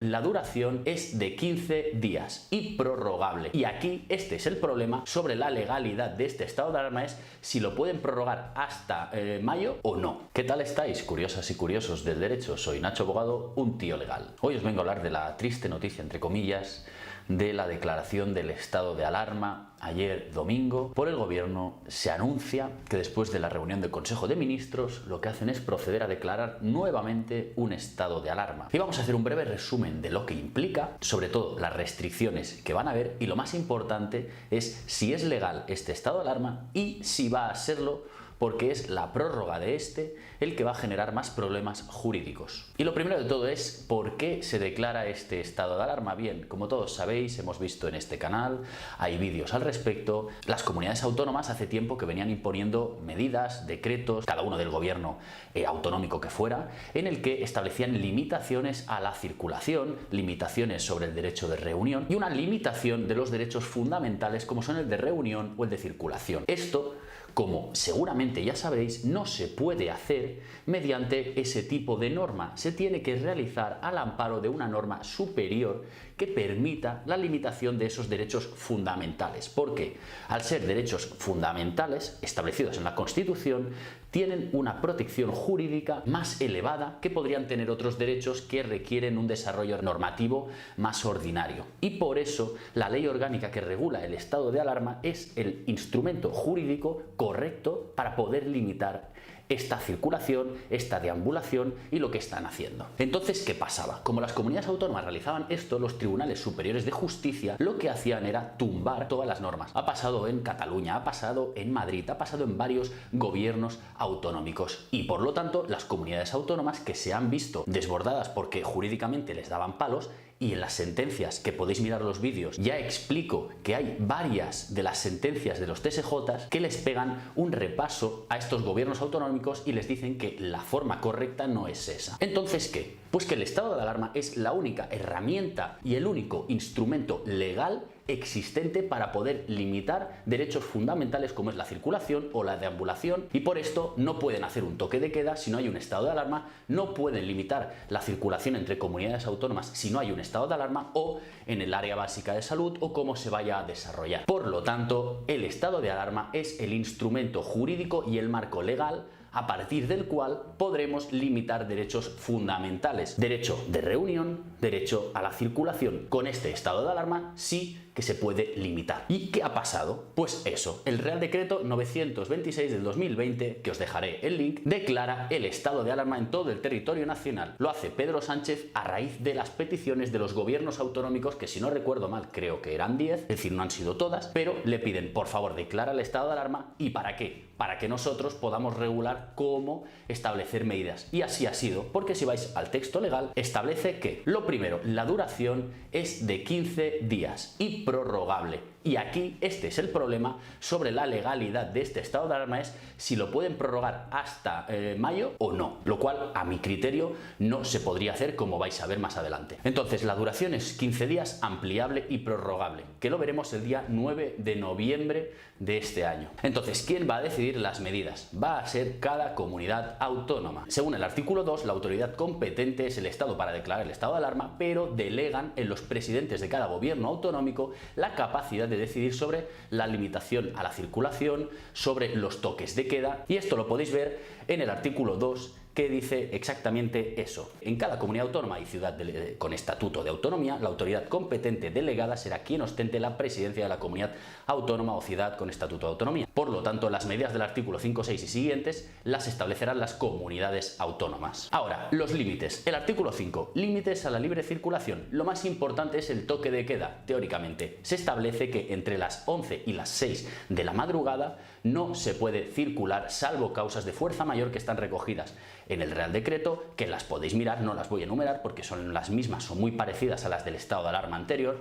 La duración es de 15 días y prorrogable. Y aquí este es el problema sobre la legalidad de este estado de alarma, es si lo pueden prorrogar hasta mayo o no. ¿Qué tal estáis, curiosas y curiosos del derecho? Soy Nacho Abogado, un tío legal. Hoy os vengo a hablar de la triste noticia, entre comillas, de la declaración del estado de alarma ayer domingo por el gobierno. Se anuncia que después de la reunión del Consejo de Ministros lo que hacen es proceder a declarar nuevamente un estado de alarma. Y vamos a hacer un breve resumen de lo que implica, sobre todo las restricciones que van a haber, y lo más importante es si es legal este estado de alarma y si va a serlo, porque es la prórroga de este el que va a generar más problemas jurídicos. Y lo primero de todo es ¿por qué se declara este estado de alarma? Bien, como todos sabéis, hemos visto en este canal, hay vídeos al respecto, las comunidades autónomas hace tiempo que venían imponiendo medidas, decretos, cada uno del gobierno autonómico que fuera, en el que establecían limitaciones a la circulación, limitaciones sobre el derecho de reunión y una limitación de los derechos fundamentales como son el de reunión o el de circulación. Esto, como seguramente ya sabréis, no se puede hacer mediante ese tipo de norma. Se tiene que realizar al amparo de una norma superior que permita la limitación de esos derechos fundamentales. Porque al ser derechos fundamentales establecidos en la Constitución, tienen una protección jurídica más elevada que podrían tener otros derechos que requieren un desarrollo normativo más ordinario. Y por eso la ley orgánica que regula el estado de alarma es el instrumento jurídico correcto para poder limitar esta circulación, esta deambulación y lo que están haciendo. Entonces, ¿qué pasaba? Como las comunidades autónomas realizaban esto, los tribunales superiores de justicia lo que hacían era tumbar todas las normas. Ha pasado en Cataluña, ha pasado en Madrid, ha pasado en varios gobiernos autonómicos y por lo tanto las comunidades autónomas que se han visto desbordadas porque jurídicamente les daban palos. Y en las sentencias, que podéis mirar los vídeos, ya explico que hay varias de las sentencias de los TSJs que les pegan un repaso a estos gobiernos autonómicos y les dicen que la forma correcta no es esa. Entonces, ¿qué? Pues que el estado de alarma es la única herramienta y el único instrumento legal existente para poder limitar derechos fundamentales como es la circulación o la deambulación, y por esto no pueden hacer un toque de queda si no hay un estado de alarma, no pueden limitar la circulación entre comunidades autónomas si no hay un estado de alarma o en el área básica de salud o cómo se vaya a desarrollar. Por lo tanto, el estado de alarma es el instrumento jurídico y el marco legal a partir del cual podremos limitar derechos fundamentales. Derecho de reunión, derecho a la circulación. Con este estado de alarma sí que se puede limitar. ¿Y qué ha pasado? Pues eso, el Real Decreto 926 del 2020, que os dejaré el link, declara el estado de alarma en todo el territorio nacional. Lo hace Pedro Sánchez a raíz de las peticiones de los gobiernos autonómicos, que si no recuerdo mal creo que eran 10, es decir, no han sido todas, pero le piden, por favor, declara el estado de alarma. ¿Y para qué? Para que nosotros podamos regular cómo establecer medidas. Y así ha sido, porque si vais al texto legal, establece que, lo primero, la duración es de 15 días y prorrogable. Y aquí este es el problema sobre la legalidad de este estado de alarma, es si lo pueden prorrogar hasta mayo o no, lo cual a mi criterio no se podría hacer, como vais a ver más adelante. Entonces la duración es 15 días, ampliable y prorrogable, que lo veremos el día 9 de noviembre de este año. Entonces, ¿quién va a decidir las medidas? Va a ser cada comunidad autónoma. Según el artículo 2, la autoridad competente es el Estado para declarar el estado de alarma, pero delegan en los presidentes de cada gobierno autonómico la capacidad de decidir sobre la limitación a la circulación, sobre los toques de queda, y esto lo podéis ver en el artículo 2, que dice exactamente eso. En cada comunidad autónoma y ciudad con estatuto de autonomía, la autoridad competente delegada será quien ostente la presidencia de la comunidad autónoma o ciudad con estatuto de autonomía. Por lo tanto, las medidas del artículo 5, 6 y siguientes las establecerán las comunidades autónomas. Ahora, los límites. El artículo 5, límites a la libre circulación. Lo más importante es el toque de queda. Teóricamente, se establece que entre las 11 y las 6 de la madrugada no se puede circular salvo causas de fuerza mayor que están recogidas en el Real Decreto, que las podéis mirar, no las voy a enumerar porque son las mismas, son muy parecidas a las del estado de alarma anterior.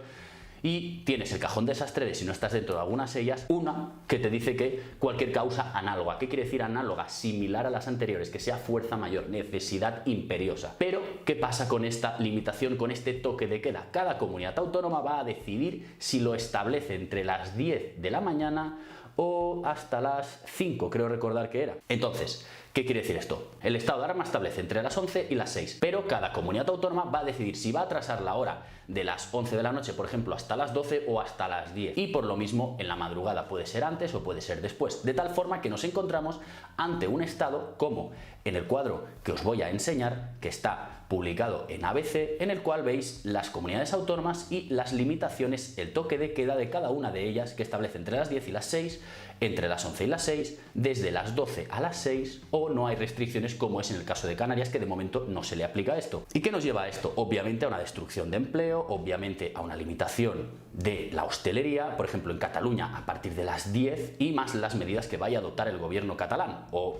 Y tienes el cajón desastre de si no estás dentro de algunas de ellas, una que te dice que cualquier causa análoga. ¿Qué quiere decir análoga? Similar a las anteriores, que sea fuerza mayor, necesidad imperiosa. Pero, ¿qué pasa con esta limitación, con este toque de queda? Cada comunidad autónoma va a decidir si lo establece entre las 10 de la mañana o hasta las 5, creo recordar que era. Entonces, ¿Qué quiere decir esto? El estado de alarma establece entre las 11 y las 6, pero cada comunidad autónoma va a decidir si va a atrasar la hora de las 11 de la noche, por ejemplo, hasta las 12 o hasta las 10. Y por lo mismo, en la madrugada puede ser antes o puede ser después. De tal forma que nos encontramos ante un estado como en el cuadro que os voy a enseñar, que está publicado en ABC, en el cual veis las comunidades autónomas y las limitaciones, el toque de queda de cada una de ellas, que establece entre las 10 y las 6, entre las 11 y las 6, desde las 12 a las 6, o no hay restricciones como es en el caso de Canarias, que de momento no se le aplica esto. ¿Y qué nos lleva a esto? Obviamente a una destrucción de empleo, obviamente a una limitación de la hostelería, por ejemplo en Cataluña a partir de las 10, y más las medidas que vaya a adoptar el gobierno catalán, o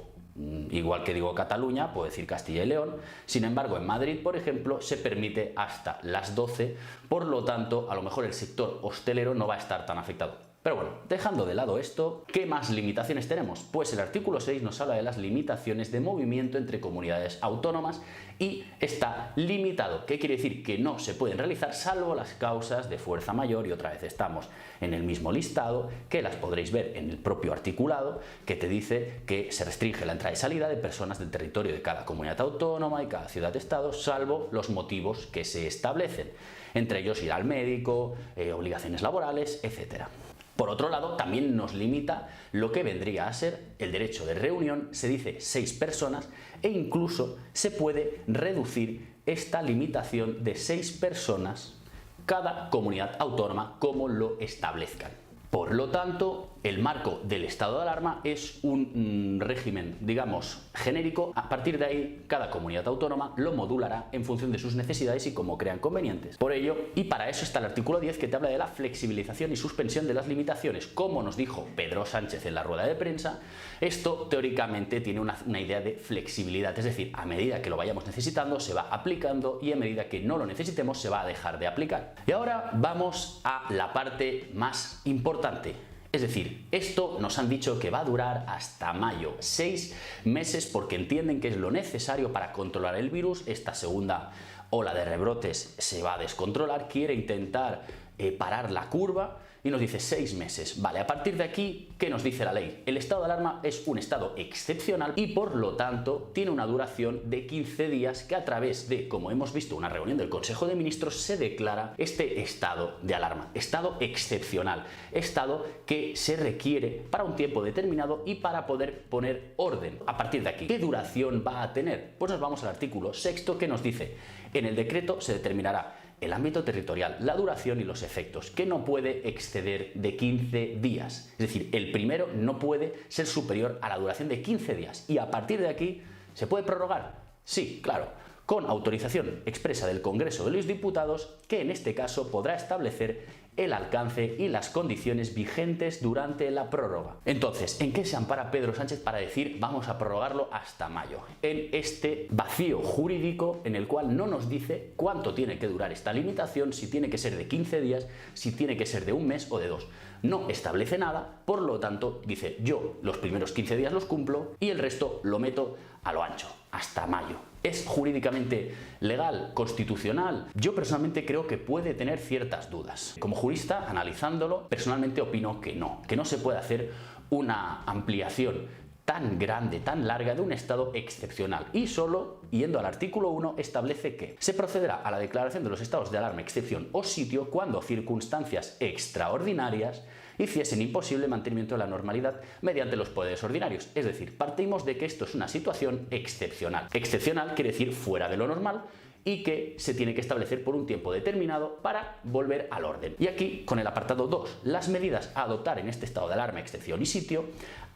igual que digo Cataluña, puedo decir Castilla y León. Sin embargo, en Madrid, por ejemplo, se permite hasta las 12, por lo tanto, a lo mejor el sector hostelero no va a estar tan afectado. Pero bueno, dejando de lado esto, ¿qué más limitaciones tenemos? Pues el artículo 6 nos habla de las limitaciones de movimiento entre comunidades autónomas y está limitado. ¿Qué quiere decir? Que no se pueden realizar salvo las causas de fuerza mayor, y otra vez estamos en el mismo listado, que las podréis ver en el propio articulado, que te dice que se restringe la entrada y salida de personas del territorio de cada comunidad autónoma y cada ciudad-estado, salvo los motivos que se establecen. Entre ellos ir al médico, obligaciones laborales, etcétera. Por otro lado, también nos limita lo que vendría a ser el derecho de reunión, se dice 6 personas, e incluso se puede reducir esta limitación de 6 personas cada comunidad autónoma como lo establezcan. Por lo tanto, el marco del estado de alarma es un régimen, digamos, genérico. A partir de ahí, cada comunidad autónoma lo modulará en función de sus necesidades y como crean convenientes. Por ello, y para eso está el artículo 10, que te habla de la flexibilización y suspensión de las limitaciones. Como nos dijo Pedro Sánchez en la rueda de prensa, esto teóricamente tiene una idea de flexibilidad, es decir, a medida que lo vayamos necesitando se va aplicando, y a medida que no lo necesitemos se va a dejar de aplicar. Y ahora vamos a la parte más importante. Es decir, esto nos han dicho que va a durar hasta mayo, 6 meses, porque entienden que es lo necesario para controlar el virus. Esta segunda ola de rebrotes se va a descontrolar, quiere intentar parar la curva, y nos dice 6 meses. Vale, a partir de aquí, ¿qué nos dice la ley? El estado de alarma es un estado excepcional y por lo tanto tiene una duración de 15 días que a través de, como hemos visto, una reunión del Consejo de Ministros, se declara este estado de alarma. Estado excepcional, estado que se requiere para un tiempo determinado y para poder poner orden. A partir de aquí, ¿qué duración va a tener? Pues nos vamos al artículo 6, que nos dice: en el decreto se determinará el ámbito territorial, la duración y los efectos, que no puede exceder de 15 días. Es decir, el primero no puede ser superior a la duración de 15 días. Y a partir de aquí, ¿se puede prorrogar? Sí, claro, con autorización expresa del Congreso de los Diputados, que en este caso podrá establecer el alcance y las condiciones vigentes durante la prórroga. Entonces, ¿en qué se ampara Pedro Sánchez para decir vamos a prorrogarlo hasta mayo? En este vacío jurídico en el cual no nos dice cuánto tiene que durar esta limitación, si tiene que ser de 15 días, si tiene que ser de un mes o de 2. No establece nada, por lo tanto dice: yo los primeros 15 días los cumplo y el resto lo meto a lo ancho, hasta mayo. ¿Es jurídicamente legal, constitucional? Yo personalmente creo que puede tener ciertas dudas. Como jurista, analizándolo, personalmente opino que no se puede hacer una ampliación tan grande, tan larga de un estado excepcional. Y solo, yendo al artículo 1, establece que se procederá a la declaración de los estados de alarma, excepción o sitio cuando circunstancias extraordinarias hiciesen imposible el mantenimiento de la normalidad mediante los poderes ordinarios. Es decir, partimos de que esto es una situación excepcional. Excepcional quiere decir fuera de lo normal, y que se tiene que establecer por un tiempo determinado para volver al orden. Y aquí, con el apartado 2, las medidas a adoptar en este estado de alarma, excepción y sitio,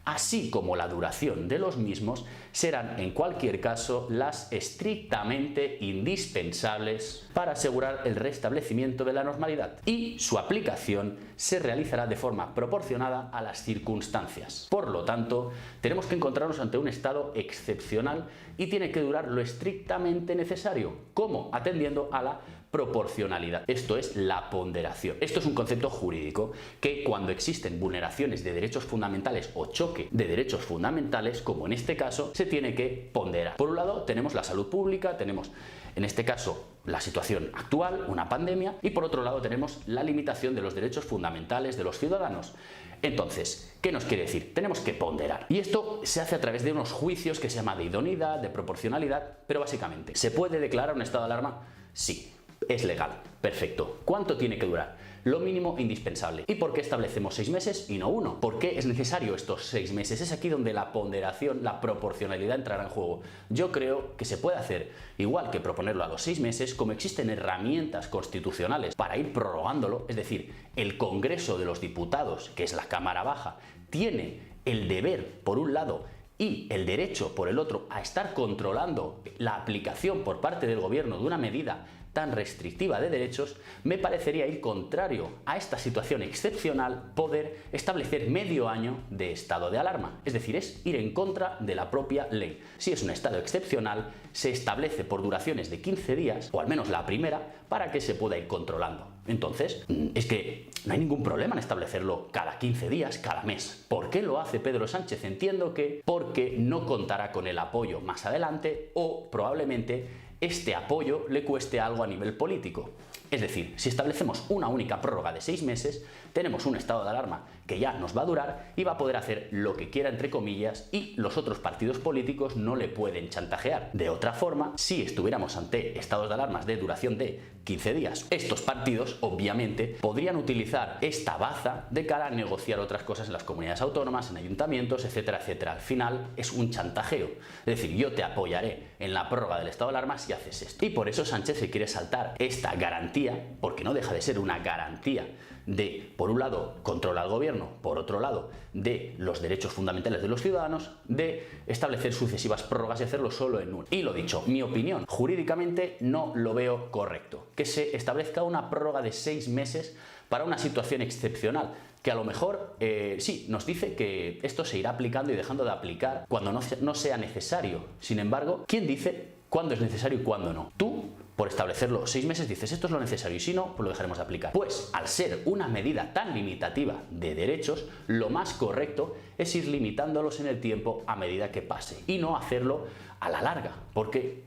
así como la duración de los mismos, serán en cualquier caso las estrictamente indispensables para asegurar el restablecimiento de la normalidad, y su aplicación se realizará de forma proporcionada a las circunstancias. Por lo tanto, tenemos que encontrarnos ante un estado excepcional y tiene que durar lo estrictamente necesario. ¿Cómo? Atendiendo a la proporcionalidad. Esto es la ponderación. Esto es un concepto jurídico que, cuando existen vulneraciones de derechos fundamentales o choque de derechos fundamentales, como en este caso, se tiene que ponderar. Por un lado tenemos la salud pública, tenemos en este caso la situación actual, una pandemia, y por otro lado tenemos la limitación de los derechos fundamentales de los ciudadanos. Entonces, ¿qué nos quiere decir? Tenemos que ponderar. Y esto se hace a través de unos juicios que se llama de idoneidad, de proporcionalidad, pero básicamente, ¿se puede declarar un estado de alarma? Sí, es legal. Perfecto. ¿Cuánto tiene que durar? Lo mínimo indispensable. ¿Y por qué establecemos 6 meses y no 1? ¿Por qué es necesario estos 6 meses? Es aquí donde la ponderación, la proporcionalidad entrará en juego. Yo creo que se puede hacer igual que proponerlo a los 6 meses, como existen herramientas constitucionales para ir prorrogándolo, es decir, el Congreso de los Diputados, que es la Cámara Baja, tiene el deber, por un lado, y el derecho, por el otro, a estar controlando la aplicación por parte del gobierno de una medida tan restrictiva de derechos, me parecería ir contrario a esta situación excepcional poder establecer medio año de estado de alarma. Es decir, es ir en contra de la propia ley. Si es un estado excepcional, se establece por duraciones de 15 días, o al menos la primera, para que se pueda ir controlando. Entonces, es que no hay ningún problema en establecerlo cada 15 días, cada mes. ¿Por qué lo hace Pedro Sánchez? Entiendo que porque no contará con el apoyo más adelante o probablemente este apoyo le cueste algo a nivel político. Es decir, si establecemos una única prórroga de 6 meses, tenemos un estado de alarma que ya nos va a durar y va a poder hacer lo que quiera, entre comillas, y los otros partidos políticos no le pueden chantajear. De otra forma, si estuviéramos ante estados de alarmas de duración de 15 días, estos partidos, obviamente, podrían utilizar esta baza de cara a negociar otras cosas en las comunidades autónomas, en ayuntamientos, etcétera, etcétera. Al final es un chantajeo. Es decir, yo te apoyaré en la prórroga del estado de alarma si haces esto. Y por eso Sánchez se quiere saltar esta garantía, porque no deja de ser una garantía de, por un lado, control al gobierno, por otro lado, de los derechos fundamentales de los ciudadanos, de establecer sucesivas prórrogas y hacerlo solo en uno. Y lo dicho, mi opinión, jurídicamente no lo veo correcto. Que se establezca una prórroga de 6 meses para una situación excepcional, que a lo mejor sí, nos dice que esto se irá aplicando y dejando de aplicar cuando no sea necesario. Sin embargo, ¿quién dice cuándo es necesario y cuándo no? Tú, por establecerlo 6 meses, dices esto es lo necesario y si no, pues lo dejaremos de aplicar. Pues al ser una medida tan limitativa de derechos, lo más correcto es ir limitándolos en el tiempo a medida que pase y no hacerlo a la larga, porque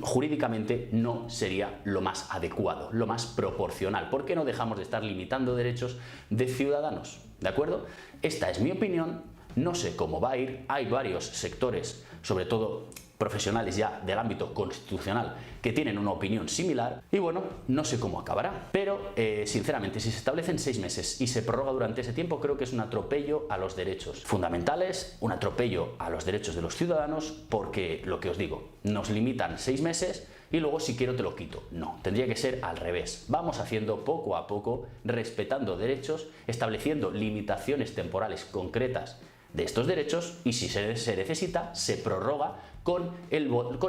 jurídicamente no sería lo más adecuado, lo más proporcional. ¿Por qué no dejamos de estar limitando derechos de ciudadanos? ¿De acuerdo? Esta es mi opinión, no sé cómo va a ir, hay varios sectores, sobre todo profesionales ya del ámbito constitucional, que tienen una opinión similar y bueno, no sé cómo acabará, pero sinceramente si se establecen 6 meses y se prorroga durante ese tiempo, creo que es un atropello a los derechos fundamentales, un atropello a los derechos de los ciudadanos, porque lo que os digo, nos limitan 6 meses y luego si quiero te lo quito. No, tendría que ser al revés. Vamos haciendo poco a poco, respetando derechos, estableciendo limitaciones temporales concretas de estos derechos y si se necesita, se prorroga con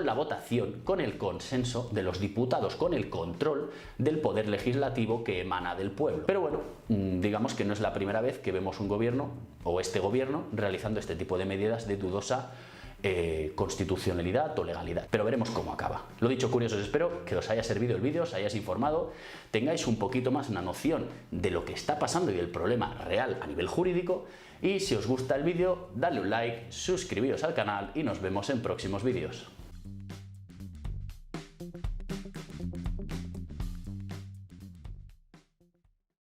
la votación, con el consenso de los diputados, con el control del poder legislativo que emana del pueblo. Pero bueno, digamos que no es la primera vez que vemos un gobierno, o este gobierno, realizando este tipo de medidas de dudosa constitucionalidad o legalidad. Pero veremos cómo acaba. Lo dicho, curiosos, espero que os haya servido el vídeo, os hayáis informado, tengáis un poquito más una noción de lo que está pasando y del problema real a nivel jurídico. Y si os gusta el vídeo, dadle un like, suscribíos al canal y nos vemos en próximos vídeos.